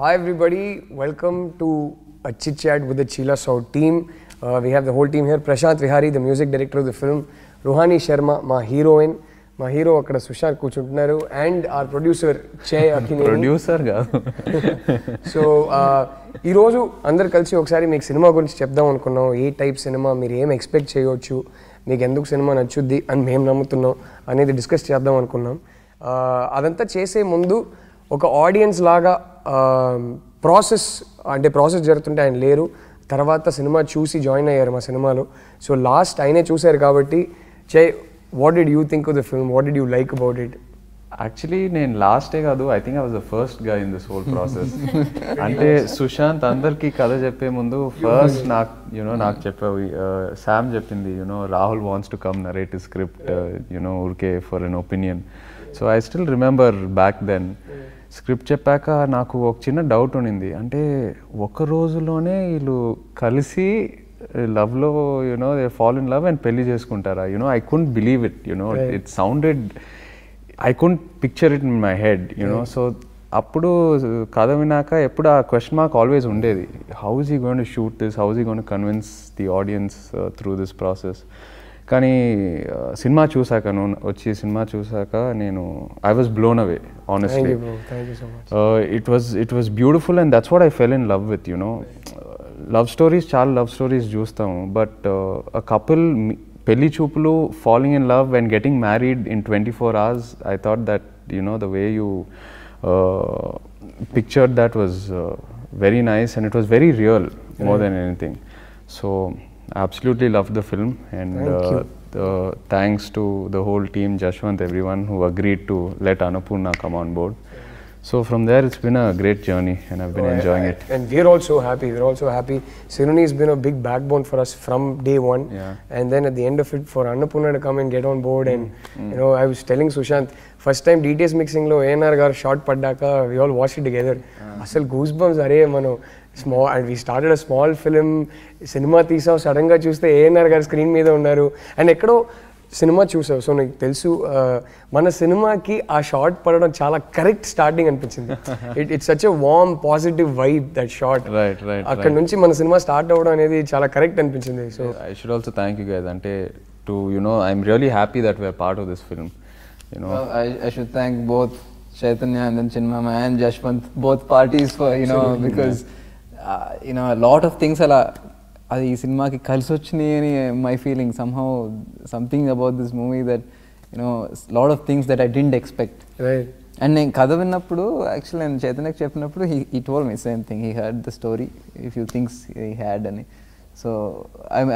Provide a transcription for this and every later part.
Hi everybody, welcome to a chit chat with the Chila South team. We have the whole team here. Prashanth, Vihari, the music director of the film. Ruhani Sharma, my heroine. My hero akkada Sushanth kuchuntunnaru, and our producer Akkineni. Producer ga. So ee roju andaru kalisi okasari meeku cinema gurinchi chepdam anukunnam. Ee type cinema meer em expect cheyochu, meeku enduku cinema nachuddi ani mem namutunnam anedi discuss cheddam anukunnam. Adantha chese mundu oka audience laga process జరుగుతుంటే ఆయన లేరు. తర్వాత cinema చూసి join అయ్యారు మా సినిమాలో. So last ఆయనే చూశారు కాబట్టి what did you think of the film, what did you like about it? Actually నేను లాస్టే కాదు, I think I was the first గా ఇన్ దిస్ హోల్ ప్రాసెస్. అంటే సుశాంత్ అందరికి కథ చెప్పే ముందు ఫస్ట్ నాకు చెప్పావు, శామ్ చెప్పింది, Rahul wants to come narrate script, ఊరికే for an opinion. So I still remember back then script చెప్పాక నాకు ఒక చిన్న డౌట్ ఉండింది. అంటే ఒక రోజులోనే వీళ్ళు కలిసి లవ్లో they fall in love and పెళ్లి చేసుకుంటారా? I couldn't believe it. It sounded, I couldn't picture it in my head. So అప్పుడు కథ వినాక ఎప్పుడు ఆ క్వశ్చన్ మార్క్ ఆల్వేస్ ఉండేది. How is he going to shoot this, how is he going to convince the audience through this process. కానీ cinema చూసాక, cinema చూసాక నేను I was blown away, honestly. It was beautiful and that's what I full in love with. Love stories, చాలా love stories చూస్తాము, but a couple పెళ్లి చూపులు, falling in love and getting married in 24 hours, I thought that the way you pictured that was very nice and it was very real more than anything. So I absolutely loved the film, and thanks to the whole team, Jaswanth, everyone who agreed to let Annapurna come on board. So from there it's been a great journey and I've been enjoying it. And we're also happy. Siruni has been a big backbone for us from day one. And then at the end of it, for Annapurna to come and get on board, and I was telling Sushanth, first time DTS mixing lo ANR gar shot paddaka, we all watched it together. Asal goosebumps are mano. Small, and we started a small film, cinema తీసాం, సడన్గా చూస్తే ఏఎన్ఆర్ గారు screen మీద ఉన్నారు, and ఎక్కడో cinema చూసావు. So నీకు తెలుసు మన సినిమాకి ఆ షార్ట్ పడడం చాలా కరెక్ట్ స్టార్టింగ్ అనిపించింది. It's such a warm positive vibe that short. అక్కడ నుంచి మన సినిమా స్టార్ట్ అవ్వడం అనేది చాలా కరెక్ట్ అనిపించింది. So I should also thank you guys. అంటే to I'm really happy that we're part of this film. I should thank both Chaitanya and then Chinmama and Jaswanth, both parties, for because a lot of things ala adi ee cinema ki kalisi vachinayi ani my feeling. Somehow something about this movie that lot of things that I didn't expect. Right. And నేను కథ విన్నప్పుడు, actually నేను చైతన్యకి చెప్పినప్పుడు he told me same thing. He heard the story, a few things he had, and so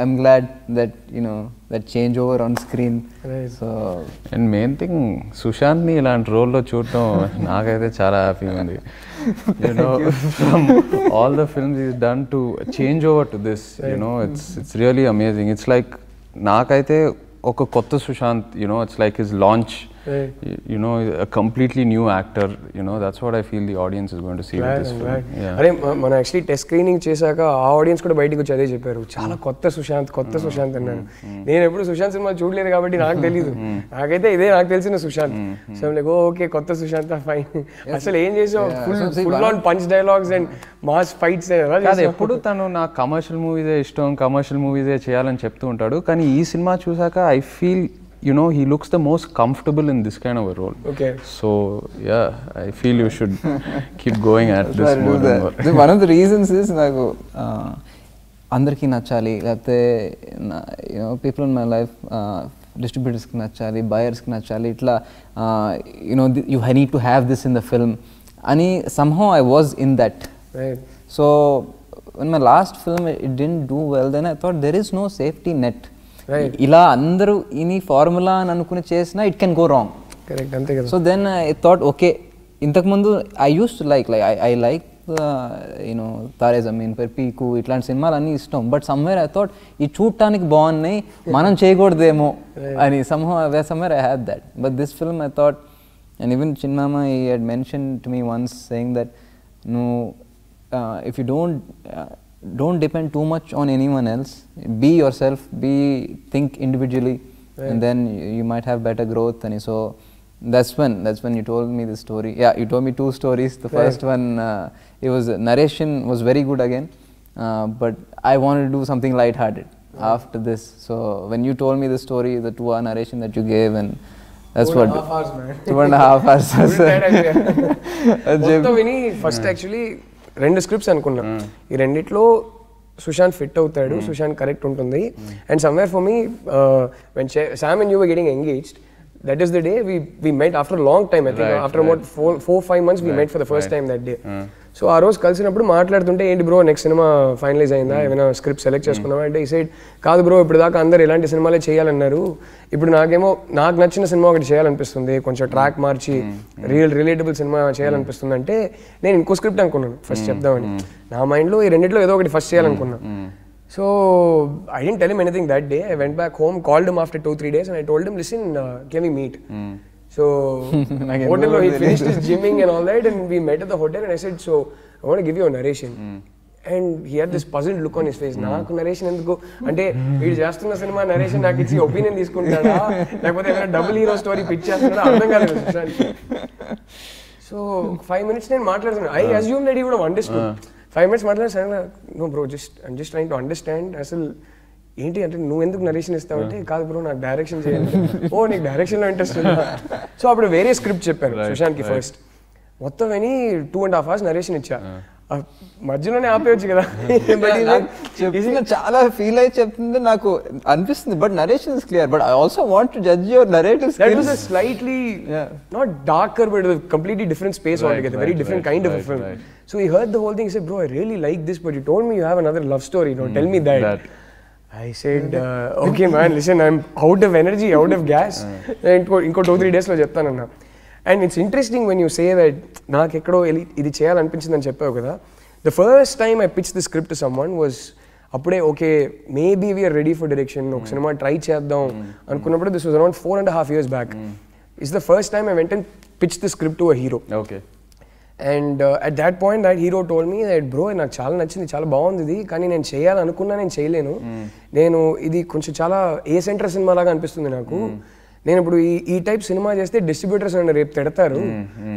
I'm glad that that change over on screen. Right. So and main thing, Sushanth ni ilanti role lo చూడటం నాకైతే చాలా హ్యాపీగా ఉంది. From all the films he's done to change over to this, it's really amazing. It's like నాకైతే ఒక కొత్త Sushant, it's like his launch. Right. A completely new actor. That's what I feel the audience is going to see with this film. అరే మనం actually test screening చేశాక ఆ audience కూడా బయటకు వచ్చి అదే చెప్పారు, చాలా కొత్త సుశాంత్ అన్నాను. నేను ఎప్పుడు సుశాంత్ సినిమా చూడలేదు కాబట్టి నాకు తెలీదు. నాకైతే ఇదే నాకు తెలిసిన సుశాంత్. సో లైక్ ఓకే, కొత్త సుశాంత్, ఫైన్. అసలు ఏం చేసావు? Full on punch dialogues and mass fights. ఎప్పుడు తను నాకు కమర్షియల్ మూవీసే ఇష్టం, కమర్షియల్ మూవీసే చేయాలని చెప్తూ ఉంటాడు. కానీ ఈ సినిమా చూసాక I feel he looks the most comfortable in this kind of a role. Okay. So yeah, I feel you should keep going at this more and more. One of the reasons is నాకు అందరికీ నచ్చాలి, లేకపోతే people in my life, distributors కి నచ్చాలి, buyers కి నచ్చాలి, ఇట్లా you need to have this in the film ani somehow I was in that. Right. So when my last film it didn't do well, then I thought there is no safety net. ఇలా అందరూ ఇని formula అని అనుకుని చేసినా it can go wrong. Correct, అంతే కదా. So then I thought okay, ఇంతకుముందు I use to like I like Taare Zameen Par, Piku, ఇట్లాంటి సినిమాలు అన్నీ ఇష్టం. బట్ సమ్వేర్ ఐ థాట్ ఈ చూడటానికి బాగున్నాయి, మనం చేయకూడదేమో అని somewhere I had that. But this film I thought, and even చిన్మామ he had mention to me once saying that if you don't depend too much on anyone else, be yourself, think individually, and then you might have better growth. And so That's when you told me the story. Yeah, you told me 2 stories. The first one, it was narration was very good again, but I wanted to do something light-hearted after this. So when you told me the story, the 2-hour narration that you gave, and that's 2.5 hours, man. 2.5 hours. మొత్తం విని first actually 2 scripts అనుకున్నా. ఈ రెండిట్లో Sushant fit అవుతాడు, Sushant correct ఉంటుంది. And somewhere for me when Sam and you were getting engaged, that is the day we met after a long time. I think after about 4-5 months we met for the first time that day. So ఆ రోజు కలిసినప్పుడు మాట్లాడుతుంటే ఏంటి bro next cinema finalise అయిందా, ఏమైనా script select చేసుకున్నావా అంటే ఈ సైడ్ కాదు బ్రో ఇప్పుడు దాకా అందరు ఇలాంటి సినిమాలే చేయాలన్నారు, ఇప్పుడు నాకు నచ్చిన సినిమా ఒకటి చేయాలనిపిస్తుంది, కొంచెం ట్రాక్ మార్చి రిలేటబుల్ సినిమా చేయాలనిపిస్తుంది అంటే నేను ఇంకో స్క్రిప్ట్ అనుకున్నాను ఫస్ట్ చెప్దామని. నా మైండ్లో ఈ రెండిట్లో ఏదో ఒకటి ఫస్ట్ చేయాలనుకున్నా. So I didn't tell him anything that day. I went back home, called him after 2-3 days and I told him, listen, can we meet? So hotel he finished his gymming and all that and we met at the hotel and I said, so I want to give you a narration. And he had this puzzled look on his face. Naaku narration enduku ante veedu chestunna cinema narration naaku ichi opinion తీసుకుంటాడా లేకపోతే ఏమైనా double hero story pitch చేస్తున్నాడా అర్థం కాలేదు Sushant. So 5 minutes నేను మాట్లాడుతున్నా. I assumed that he would have understood. 5 minutes మాట్లాడాను. No bro I'm just trying to understand. అసలు ఏంటి అంటే నువ్వు ఎందుకు నరేషన్ ఇస్తావు అంటే కాదు బ్రో నాకు డైరెక్షన్ చేయాలి. ఓ నీకు డైరెక్షన్లో ఇంట్రెస్ట్ ఉందా? సో అప్పుడు వేరే స్క్రిప్ట్ చెప్పాను సుశాంత్కి ఫస్ట్. మొత్తం అని 2.5 hours నరేషన్ ఇచ్చా. మధ్యలోనే ఆపేయచ్చు కదా. చాలా ఫీల్ అయి చెప్తుంది నాకు అనిపిస్తుంది. But narration is clear. But I also want to judge your narrative skills. That was a slightly not darker but a completely different space altogether. Very different kind of a film. So he heard the whole thing. He said, bro, I really like this, but you told me you have another love story. No, tell me that. I said, okay man, listen, I'm out of energy, out of gas. ఇంకో 2-3 days లో చెప్తానన్నా. And it's interesting when you say that నాకు ఎక్కడో ఇది చేయాలనిపించిందని చెప్పావు కదా. The first time I pitched the script to someone was అప్పుడే okay maybe we're ready for direction, ఒక సినిమా ట్రై చేద్దాం అనుకున్నప్పుడు this was around 4.5 years back. It's the first time I went and pitched the script to a hero. Okay. And at that point that hero told me that bro నాకు చాలా నచ్చింది, చాలా బాగుంది ఇది, కానీ నేను చేయాలనుకున్నా నేను చేయలేను, నేను ఇది కొంచెం చాలా ఏ సెంటర్ సినిమా లాగా అనిపిస్తుంది నాకు, నేను ఇప్పుడు ఈ టైప్ సినిమా చేస్తే డిస్ట్రిబ్యూటర్స్ నన్ను రేపు తిడతారు,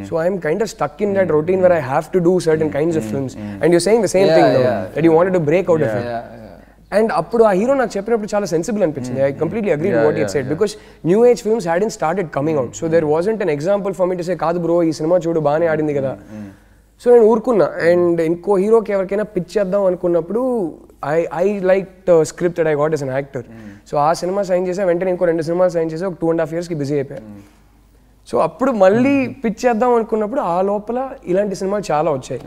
so I'm kind of stuck in that routine where I have to do certain kinds of films and you saying the same thing that you wanted to break out of it. And అప్పుడు ఆ hero నాకు చెప్పినప్పుడు చాలా sensible అనిపించింది. I completely agree with what he said because new age films hadn't started coming out, so there wasn't an example for me to say కాదు bro ఈ cinema చూడు బాగానే ఆడింది కదా. సో నేను ఊరుకున్నా. అండ్ ఇంకో హీరోకి ఎవరికైనా పిచ్ చేద్దాం అనుకున్నప్పుడు I like script that I got as an actor. So ఆ సినిమా సైన్ చేసా, వెంటనే ఇంకో 2 సినిమాలు సైన్ చేసి ఒక 2.5 years బిజీ అయిపోయా. సో అప్పుడు మళ్ళీ పిచ్ చేద్దాం అనుకున్నప్పుడు ఆ లోపల ఇలాంటి సినిమాలు చాలా వచ్చాయి.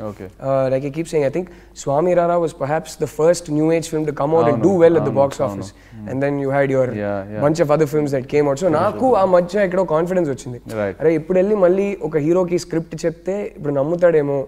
Like I keep saying, I think Swami Rara was perhaps the first new age film to come out and do well at the box office, and then you had your bunch of other films that came out. So నాకు ఆ మధ్య ఎక్కడో confidence వచ్చింది, అరే ఇప్పుడు వెళ్ళి మళ్ళీ ఒక హీరోకి స్క్రిప్ట్ చెప్తే ఇప్పుడు నమ్ముతాడేమో,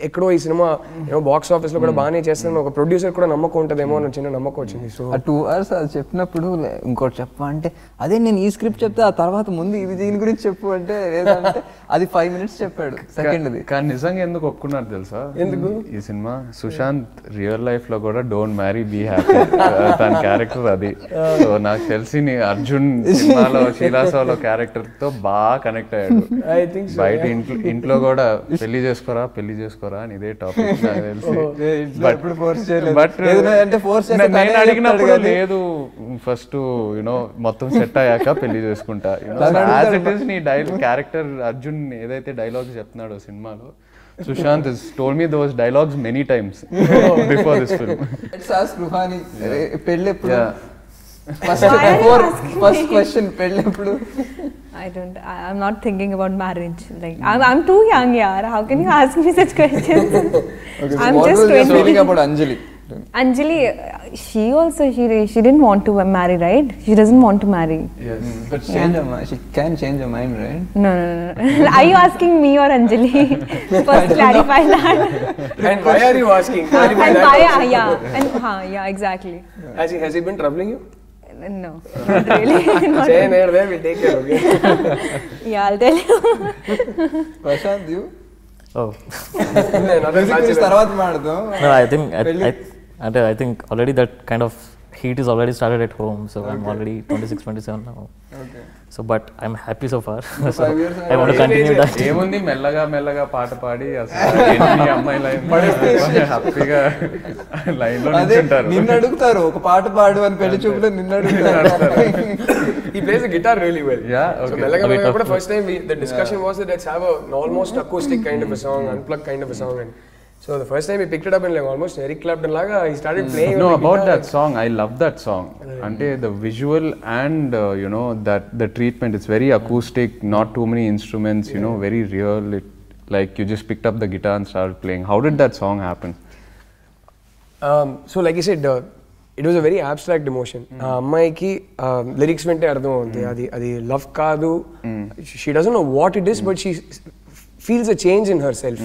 ఎక్కడో ఈ సినిమా ఏమో బాక్స్ ఆఫీస్ లో కూడా బాగానే చేస్తాను, ఒక ప్రొడ్యూసర్ కూడా నమ్మకం ఉంటుందేమో అని చిన్న నమ్మకం వచ్చింది. సో 2 hours అది చెప్పినప్పుడు ఇంకోటి చెప్పా అంటే అదే నేను ఈ స్క్రిప్ట్ చెప్తే ఆ తర్వాత ముందు ఇది దీని గురించి చెప్పు అంటే లేదంటే అది 5 minutes చెప్పాడు సెకండ్. కానీ నిజంగా ఎందుకు ఒప్పుకున్నారు తెలుసా? ఎందుకు ఈ సినిమా సుశాంత్ రియల్ లైఫ్ లో కూడా డోంట్ మ్యారీ బీ హ్యాపీ తన క్యారెక్టర్ అది. సో నాకు తెలిసి అర్జున్ సినిమాలో శీలాసోలో క్యారెక్టర్ తో బాగా కనెక్ట్ అయ్యాడు. బయట ఇంట్లో కూడా పెళ్లి చేసుకోరా అని ఇదే టాపిక్ నాకు తెలిసి. బట్ నేను అడిగినప్పుడు లేదు ఫస్ట్ యునో మొత్తం సెట్ అయ్యాక పెళ్లి చేసుకుంటా. యాజ్ ఇట్ ఈస్ నీ క్యారెక్టర్ అర్జున్ ఏదైతే డైలాగ్స్ చెప్తున్నాడో సినిమాలో, Sushanth has told me those dialogues many times before this film. Let's ask Ruhani. పెళ్లి ఎప్పుడు? First question, పెళ్లి ఎప్పుడు? I'm not thinking about marriage. Like I'm too young, yaar. How can you ask me such questions? Okay, I'm just 20. Feeling about Anjali, she didn't want to marry, right? She doesn't want to marry. Yes, but she can change her mind, right? No. Are you asking me or Anjali? First clarify that. And why are you asking? Yeah, exactly. Has he been troubling you? No, not really. Say near there, we'll take care of you. Yeah, I'll tell you. Prashanth, you? Oh. No, I think I think already that kind of heat is already started at home, so I'm already 26, 27 now. Okay. So, but I'm happy so far. So I want to continue that. ఏముంది మెల్లగా మెల్లగా పాట పాడి అసలు ఎన్ని అమ్మాయి line హ్యాపీగా line లో నిల్చుంటారు. నిన్ను అడుగుతారు ఒక పాట పాడు అని పెళ్లి చూపులో నిన్ను అడుగుతారు. He plays the guitar really well. Yeah, okay. So మెల్లగా మెల్లగా కూడా first time the discussion was that let's have an almost acoustic kind of a song, unplugged kind of a song, and so the first time he picked it up and like almost Eric Clapton laga he started playing. No, about that song, I love that song. Ante the visual and you know that the treatment, it's very acoustic, not too many instruments, you know, very real. It, like you just picked up the guitar and started playing. How did that song happen? So like I said, it was a very abstract emotion. అమ్మాయికి lyrics వింటే అర్థం అవుతుంది అది love కాదు. She doesn't know what it is, but she feels a change in herself.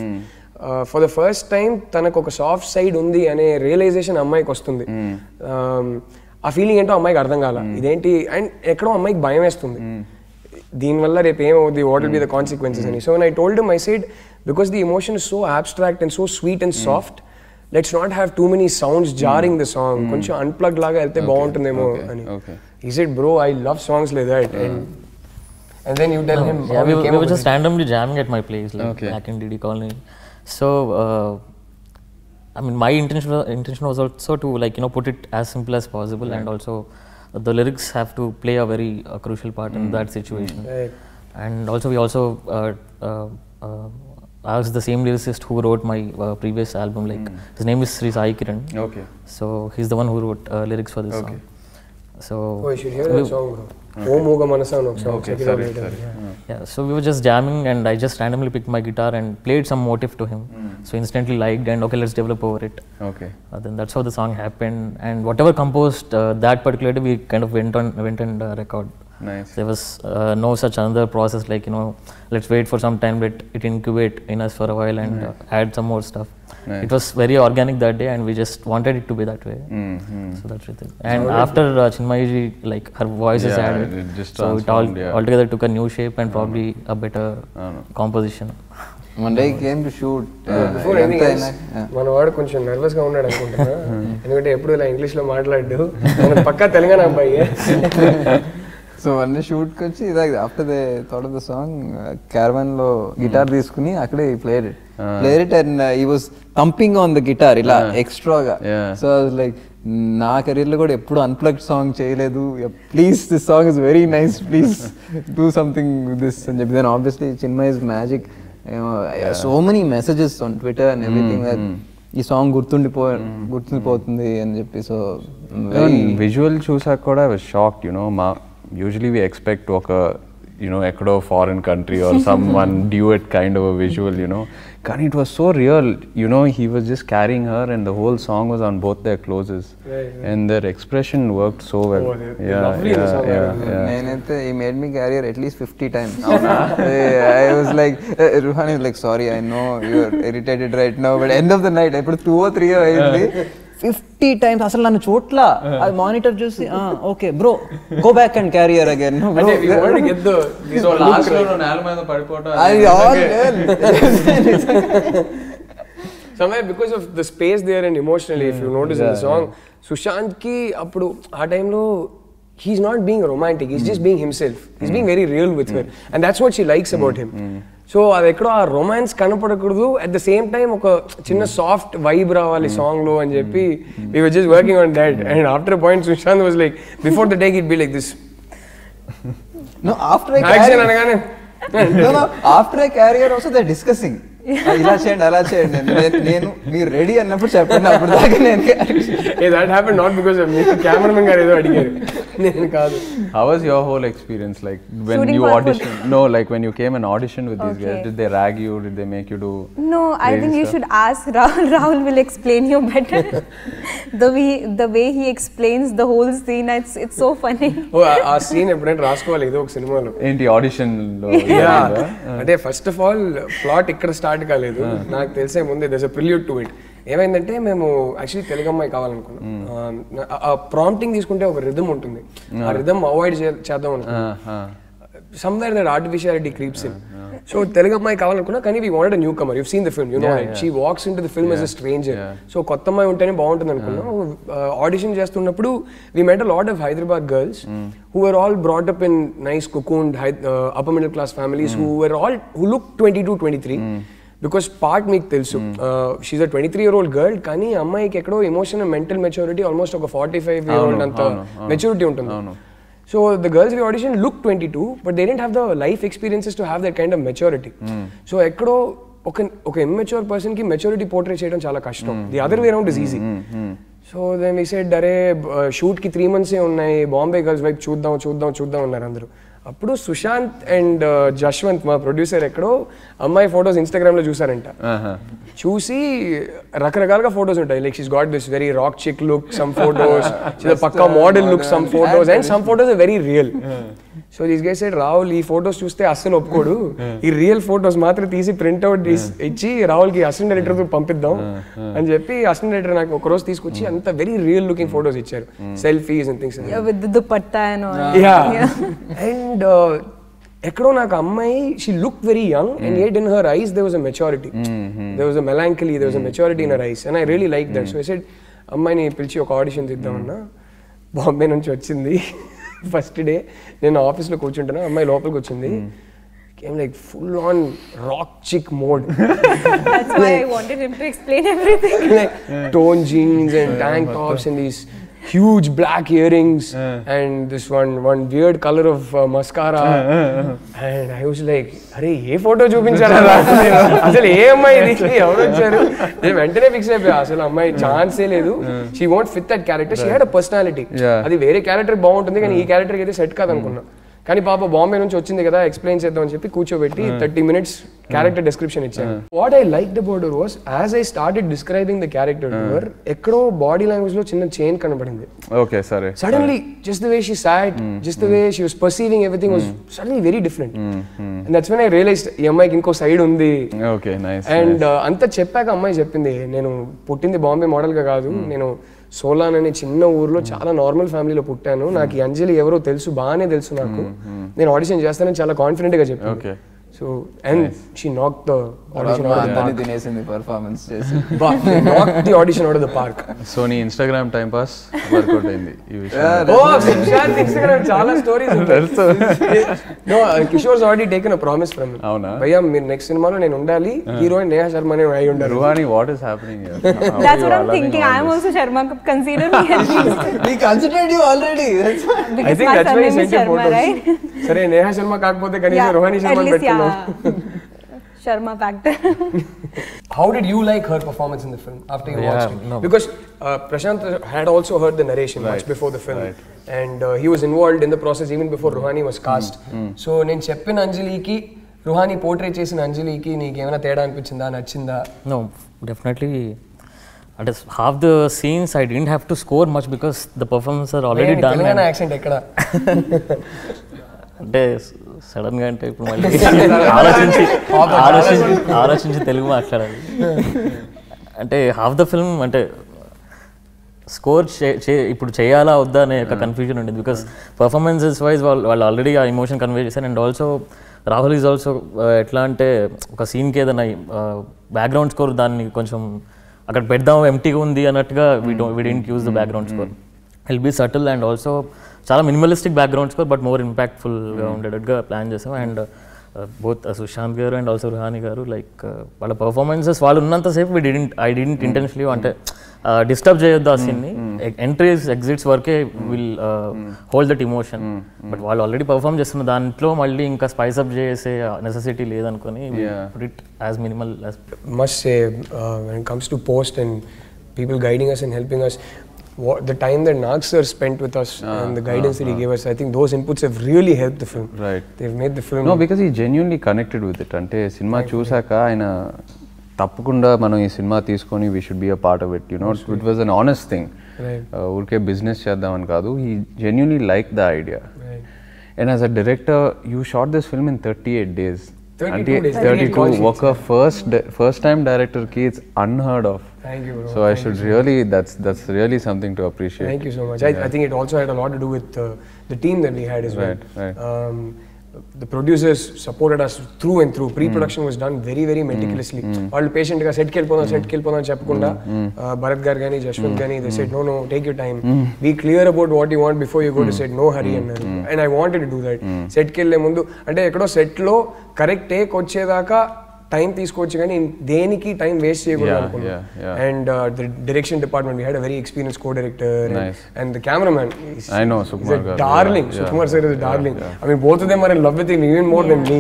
For the first time తనకు ఒక soft side ఉంది అనే రియలైజేషన్ అమ్మాయికి వస్తుంది. ఆ ఫీలింగ్ ఏంటో అమ్మాయికి అర్థం కాల, ఇదేంటి అండ్ ఎక్కడో అమ్మాయికి భయం వేస్తుంది, దీనివల్ల రేపు ఏమవుతుంది, what will be the consequences అని. So I told him, I said because the emotion is so abstract and so sweet and soft, let's not have too many sounds jarring the song, కొంచెం unplug లాగా వెళ్తే బాగుంటుందేమో అని. He said, bro, I love songs like that. And then you tell him. Yeah, we were just randomly jamming at my place, like back in DD Colony. So, I mean, my intention was also to, like, you know, put it as simple as possible, and also the lyrics have to play a very crucial part in that situation. And also we also asked the same lyricist who wrote my previous album, like his name is Sri Sai Kiran. Okay. So he's the one who wrote lyrics for this song. So you should hear that song, bro. Oh Moga Manasano song. Okay, sorry. Yeah, so we were just jamming and I just randomly picked my guitar and played some motif to him. So instantly liked and okay, let's develop over it. Okay. Then that's how the song happened, and whatever composed that particular day, we kind of went and record. Nice. There was no such another process like, you know, let's wait for some time, let it incubate in us for a while and add some more stuff. Nice. It was very organic that day and we just wanted it to be that way. So that's it. And after Chinmayiji, like, her voice is added, it just so it altogether took a new shape and probably a better composition. One day he came to shoot. Before anything else, మన వాడు కొంచెం nervous గా ఉన్నాడు అనుకుంటున్నా, ఎందుకంటే ఎప్పుడు ఇలా English లో మాట్లాడు, పక్కా తెలంగాణ అబ్బాయి. సో అన్నీ షూట్కి వచ్చి ఇదాక after they thought of the song caravan లో గిటార్ తీసుకుని అక్కడే played it and he was thumping on the guitar ఇలా ఎక్స్ట్రాగా. సో లైక్ నా కెరీర్ లో కూడా ఎప్పుడు అన్ప్లగ్డ్ సాంగ్ చేయలేదు, please this song is very nice, please do something this అని చెప్పి. Then obviously Chinmayi is magic, so many messages on Twitter and everything that ఈ సాంగ్ గుర్తుండిపోతుంది అని చెప్పి. సో విజువల్ చూసాక కూడా I was shocked, you know. Usually we expect oka, you know, ekado foreign country or someone duet kind of a visual, you know. Kani it was so real, you know, he was just carrying her and the whole song was on both their closes. And their expression worked so well. Lovely in the song. He made me carry her at least 50 times. I was like, Ruhani was like, sorry, I know you're irritated right now, but end of the night, I put 2 or 3 అయింది 50 times. అసలు నన్ను చోట్ల అది monitor చూసి okay bro go back and carrier again. Somewhere because of the space there and emotionally, if you notice in the song, Sushanth ki appudu aa time lo he's not being romantic, he's just being himself. He's being very real with her, and that's what she likes about him. So అది ఎక్కడో ఆ romance కనపడకూడదు, at the same time ఒక చిన్న soft vibe రావాలి song లో అని చెప్పి we were just working on that. And after a point Sushanth was like, before the take he'd be like this. No, after a career also they're discussing. ఇలా చేయండి అలా చేయండి, నేను మీరు రెడీ అన్నప్పుడు చెప్పండి, అప్పుడు దాకా నేను. That happened not because of me. Cameraman గారు ఏదో అడిగారు, నేను కాదు. How was your whole experience like when Shooting you auditioned? No, like when you came and auditioned with these guys, did they rag you? Did they make you do? No, I think you should ask Rahul. Rahul will explain you better. The way he explains the whole scene, it's so funny. ఆ scene ఎప్పుడైనా రాసుకోవాలి ఏదో ఒక సినిమాలో. ఏంటి audition లో? అంటే first of all plot ఇక్కడ స్టార్ట్ కాలేదు, నాకు తెలిసే ముందే there's a prelude to it. ఏమైందంటే మేము యాక్చువల్లీ తెలుగు అమ్మాయి కావాలనుకున్నాం. ఆ ప్రాంప్టింగ్ తీసుకుంటే ఒక రిథమ్ ఉంటుంది, ఆ రిథమ్ అవాయిడ్ చేద్దాం అనుకున్నాం. Somewhere that artificiality creeps in. So Telugu అమ్మాయి కావాలనుకున్నా కానీ we wanted a newcomer. You've seen the film, you know, right? She walks into the film as a stranger. So కొత్త అమ్మాయి ఉంటేనే బాగుంటుంది అనుకున్నా. ఆడిషన్ చేస్తున్నప్పుడు we met a lot of Hyderabad girls who were all brought up in nice cocooned upper middle class families who looked 22, 23. Because part మీకు తెలుసు, she's a 23-year-old girl కానీ అమ్మాయికి ఎక్కడో ఎమోషనల్ మెంటల్ మెచ్యూరిటీ ఆల్మోస్ట్ ఒక 45-year-old అంత maturity ఉంటుంది. So the girls we auditioned looked 22 but they didn't have the life experiences to have that kind of maturity. So ఎక్కడో ఒక immature person కి maturity portray చేయడం చాలా కష్టం. The other way around is easy. So then we said అరే shoot కి 3 months ఉన్నాయి, Bombay girls వైపు చూద్దాం అన్నారు అందరూ. అప్పుడు సుశాంత్ అండ్ జశ్వంత్ మా ప్రొడ్యూసర్ ఎక్కడో అమ్మాయి ఫొటోస్ ఇన్స్టాగ్రామ్ లో చూసారంట. చూసి రకరకాలుగా ఫొటోస్ ఉంటాయి, like she's got this very rock chic look, some photos పక్కా model look, some photos and some photos are very real. So these guys said Rahul ఈ ఫొటోస్ చూస్తే అస్సలు ఒప్పుకోడు, ఈ రియల్ ఫొటోస్ మాత్రం తీసి ప్రింట్అవుట్ ఇచ్చి రాహుల్కి అసిస్టెంట్ డైరెక్టర్ పంపిద్దాం అని చెప్పి అసిస్టెంట్ డైరెక్టర్ నాకు ఒక రోజు తీసుకొచ్చి అంత వెరీ రియల్ లుకింగ్ ఫొటోస్ ఇచ్చారు, సెల్ఫీస్ అండ్ థింగ్స్. అండ్ ఎక్కడో నాకు అమ్మాయి she look very young and yet in her eyes there was a maturity, there was a melancholy, there was a maturity in her eyes and I really liked that. So I said అమ్మాయిని పిలిచి ఒక audition తీద్దామన్నా. Bombay నుంచి వచ్చింది, first day నేను ఆఫీస్లో కూర్చుంటున్నా, అమ్మాయి లోపలికి వచ్చింది, came like full on rock chick mode. That's why I wanted him to explain everything. Like torn jeans and tank tops and these huge black earrings and this one weird color of mascara and I was like అరే ఏ photo చూపించారా అసలు ఏ అమ్మాయి ఇది ఎవరు వచ్చారు. నేను వెంటనే fix అయిపోయా అసలు అమ్మాయి ఛాన్సే లేదు, she won't fit that character, she had a personality. అది వేరే క్యారెక్టర్ బాగుంటుంది కానీ ఈ క్యారెక్టర్కి అయితే సెట్ కాదనుకున్నా. కానీ పాప బాంబే నుంచి వచ్చింది కదా ఎక్స్ప్లెయిన్ చేద్దాం అని చెప్పి కూర్చోబెట్టి 30 minutes క్యారెక్టర్ డిస్క్రిప్షన్ ఇచ్చాను. What I like about her was as I started describing the character to her ఎక్కడో బాడీ లాంగ్వేజ్ లో చిన్న చేంజ్ కనబడింది. ఓకే సరే. Suddenly just the way she sat, just the way she was perceiving everything was suddenly very different. And that's when I realised ఈ అమ్మాయికి ఇంకో side ఉంది. Okay nice. And అంతా చెప్పాక అమ్మాయి చెప్పింది నేను పుట్టింది బాంబే మోడల్ గా కాదు, నేను సోలాన్ అనే చిన్న ఊర్లో చాలా నార్మల్ ఫ్యామిలీలో పుట్టాను, నాకు ఈ అంజలి ఎవరో తెలుసు, బాగానే తెలుసు నాకు, నేను ఆడిషన్ చేస్తానని చాలా కాన్ఫిడెంట్ గా చెప్పాను. So and she knocked the audition out of the park. తినేసింది పర్ఫార్మెన్స్ చేసి. Knocked the audition out of the park. So నీ ఇన్స్టాగ్రామ్ టైం పాస్ వర్కౌట్ అయింది ఈ విషయం. Sushanth Instagram చాలా స్టోరీస్ ఉంటాయి. No, Kishore's already taken a promise from me. అవునా? భయ్యా మీరు నెక్స్ట్ సినిమాలో నేను ఉండాలి, హీరోయిన్ నేహా శర్మ అనే అయి ఉండాలి. Ruhani, what is happening here? That's what I'm thinking. I am also Sharma. Consider me at least. We considered you already. That's why. I think that's why he sent you photos. సరే నేహా శర్మ కాకపోతే కనీసం రోహిణి శర్మ పెట్టుకున్నాం. Sharma factor. How did you like her performance in the film after you watched it? No. Because Prashanth had also heard the narration much before the film, and he was involved in the process even before Ruhani was cast. So నేను చెప్పిన అంజలికి Ruhani portray చేసిన అంజలికి నీకు ఏమైనా తేడా అనిపించిందా, నచ్చిందా? No, definitely. At half the scenes I didn't have to score much because the performances are already done. Telangana accent ఎక్కడ? అంటే సడన్ గా అంటే ఇప్పుడు మళ్ళీ ఆలోచించి తెలుగు మాట్లాడాలి. అంటే హాఫ్ ద ఫిల్మ్ అంటే స్కోర్ ఇప్పుడు చేయాలా వద్దా అనే ఒక కన్ఫ్యూజన్ ఉండేది. బికాస్ పర్ఫార్మెన్సెస్ వైజ్ వాళ్ళు ఆల్రెడీ ఆ ఎమోషన్ కన్వే చేశారు. And also Rahul is also ఎట్లా అంటే ఒక సీన్కి ఏదైనా బ్యాక్గ్రౌండ్ స్కోర్ దాన్ని కొంచెం అక్కడ పెడదాం ఎంటీగా ఉంది అన్నట్టుగా we don't use the background score, will be subtle and also చాలా minimalistic background score but more ఇంపాక్ట్ఫుల్గా ఉండేటట్టుగా ప్లాన్ చేసాం. అండ్ బోత్ సుశాంత్ గారు అండ్ ఆల్సో రుహాని గారు లైక్ వాళ్ళ పర్ఫార్మెన్సెస్ వాళ్ళు ఉన్నంతసేపు ఐ డిడెంట్ ఇంటెన్షనలీ అంటే డిస్టర్బ్ చేయొద్దు ఆ సీన్ని, ఎంట్రీస్ ఎగ్జిట్స్ వరకే will hold that emotion. But వాళ్ళు ఆల్రెడీ పర్ఫార్మ్ చేస్తున్న దాంట్లో మళ్ళీ ఇంకా స్పైస్ అప్ చేసే necessity లేదనుకొని put it as minimal as. Must say when it comes to post and people guiding us and helping us, the time that Nag sir spent with us and the guidance that he gave us, I think those inputs have really helped the film. Right. They've made the film. No, because he genuinely connected with it. అంటే cinema చూసాక ఆయన తప్పకుండా మనం ఈ cinema తీసుకొని we should be a part of it, you know. It was an honest thing. Right. ఊరికే business చేద్దామని కాదు. He genuinely liked the idea. Right. And as a director, you shot this film in 38 days. 32 days. 32 ఒక first time director ki it's unheard of. Thank you, bro. So I should really, that's really something to appreciate. Thank you so much. I think it also had a lot to do with the team that we had as well. Right. the producers supported us through and through. Pre-production was done very, very meticulously. All patient ga set kelpona cheppakunda Bharat gar gani Jaswanth gani, they said no, take your time, be clear about what you want before you go to set, no hurry annaru. And I wanted to do that. Set kelle mundu ante ekado set lo correct take వచ్చేదాకా time తీసుకోవచ్చు కానీ దేనికి time waste చేయకూడదు అనుకున్నాం. And the direction department we had a very experience co director and the cameraman I know Sukumar garu, darling. Sukumar sir is a darling. I mean both of them are in love with him even more than me.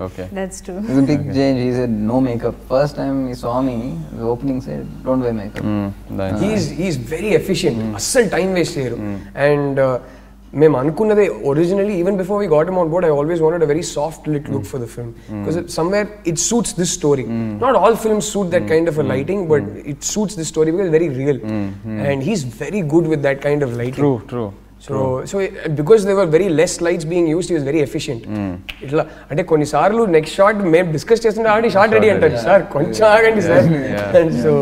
Okay. That's true. It's a big change. He said no makeup. First time he saw me, the opening said don't wear makeup. Nice. He's very efficient. అస్సలు time waste చేయరు. And మేము అనుకున్నదే originally even before we got him on board I always wanted a very soft lit look for the film because somewhere it suits this story. Not all films suit that kind of a lighting but it suits this story because very real and he's very good with that kind of lighting. True. So because there were very less lights being used, he was very efficient. ఇట్లా అంటే కొన్నిసార్లు next shot మేము discuss చేస్తుంటే already shot ready అంటారు, sir కొంచెం ఆగండి sir. And so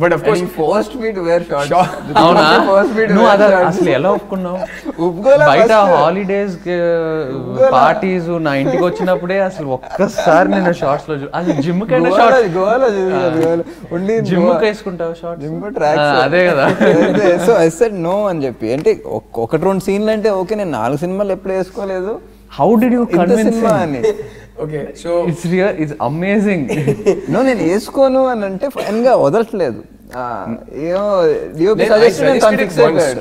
but of course he forced me to wear shorts. అవునా నువ్వు అసలు ఎలా ఒప్పుకున్నావు? బయట హాలిడేస్ పార్టీస్ నా ఇంటికి వచ్చినప్పుడే అసలు ఒక్కసారి నేను షార్ట్స్ లో అసలు జిమ్ కైనా జిమ్ వేసుకుంటావు షార్ట్స్ అదే కదా. సో ఐ సెడ్ నో అని చెప్పి, అంటే ఒకటి రెండు సీన్లు అంటే ఓకే, నేను 4 సినిమాలు ఎప్పుడు వేసుకోలేదు. హౌ డిడ్ యూ కన్విన్స్ అని? okay so it's amazing. no నేను వేసుకోను అని అంటే ఫైన్ గా వదలట్లేదు.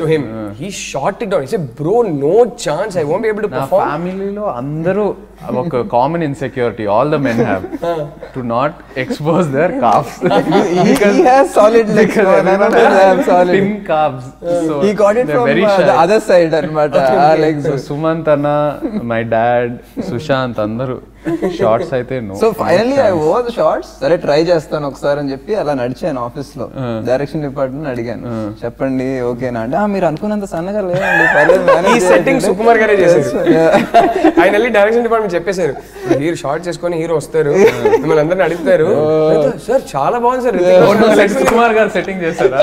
to him he shot it down. He said bro no chance, I won't be able to perform. ఫ్యామిలీలో అందరూ ఒక common insecurity all the men have to not expose their calves. he has solid legs, none of them have solid thin calves, so he got it from the other side anamata. Legs Sumanth అన్న, my dad, Sushanth అందరూ shorts అయితే no. So finally I wore the shorts. సరే try చేస్తాను ఒకసారి అని చెప్పి అలా నడిచాను ఆఫీస్ లో. డైరెక్షన్ డిపార్ట్మెంట్ అడిగాను, చెప్పండి ఓకేనా అంటే మీరు అనుకున్నంత సన్నగా లేదండి పర్లేదు. ఈ సెట్టింగ్ సుకుమార్ గారే చేశారు. ఆయన వెళ్ళి డైరెక్షన్ డిపార్ట్మెంట్ చెప్పేశారు, హీరో షార్ట్ చేసుకొని హీరో వస్తారు, మిమ్మల్ని అందరిని అడుగుతారు, సార్ చాలా బాగుంది సార్. సుకుమార్ గారు సెట్టింగ్ చేశారు,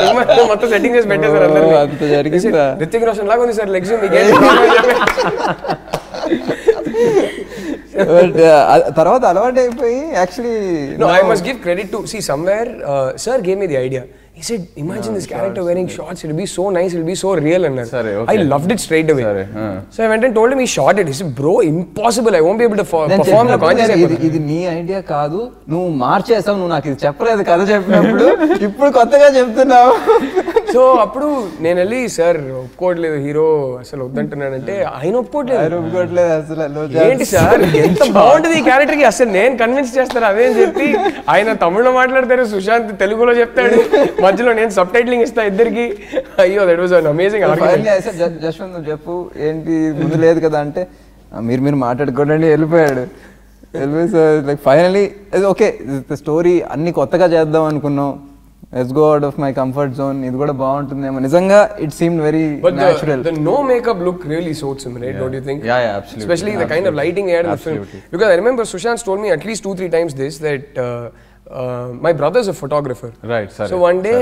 మొత్తం సెట్టింగ్ చేసి పెట్టేశారు అందరినీ. అంత జరిగిందా? రితిక్ రోషన్ లాగా ఉంది సార్ లెగ్స్. తర్వాత అలవాటు అయిపోయి actually no I must give credit to see somewhere sir gave me the idea. He said imagine this character wearing shorts, it'll be so nice, it'll be so real and I loved it straight away. So I went and told him, he shot it. He said bro impossible, I won't be able to perform the conscious. ఇది నీ idea కాదు, నువ్వు మార్చేసావు, నువ్వు నాకు ఇది చెప్పలేదు కథ చెప్పినప్పుడు, ఇప్పుడు కొత్తగా చెప్తున్నావు. సో అప్పుడు నేను వెళ్ళి సార్ ఒప్పుకోవట్లేదు హీరో అసలు వద్దంటున్నానంటే ఆయన ఒప్పుకోవట్లేదు అసలు. ఏంటి సార్ ఎంత బాగుంటుంది ఈ క్యారెక్టర్ కి, అసలు నేను కన్విన్స్ చేస్తాను అదే అని చెప్పి ఆయన తమిళ్లో మాట్లాడతారు, సుశాంత్ తెలుగులో చెప్తాడు, మధ్యలో నేను సబ్ టైటిలింగ్ ఇస్తా ఇద్దరికి. అయ్యో that was an amazing argument. Jaswanth నువ్వు చెప్పు ఏంటి ముందు లేదు కదా అంటే మీరు మాట్లాడుకోండి వెళ్ళిపోయాడు. So like finally okay story అన్ని కొత్తగా చేద్దాం అనుకున్నాం, let's go out of my comfort zone, ఇది కూడా బాగుంటుందేమో. నిజంగా it seemed very natural. The no makeup look really suits him, right? Don't you think? Yeah, absolutely. Especially the kind of lighting he had in the film. Because I remember Sushanth told me at least 2-3 times this, that my brother's a photographer. Right, sorry. So one day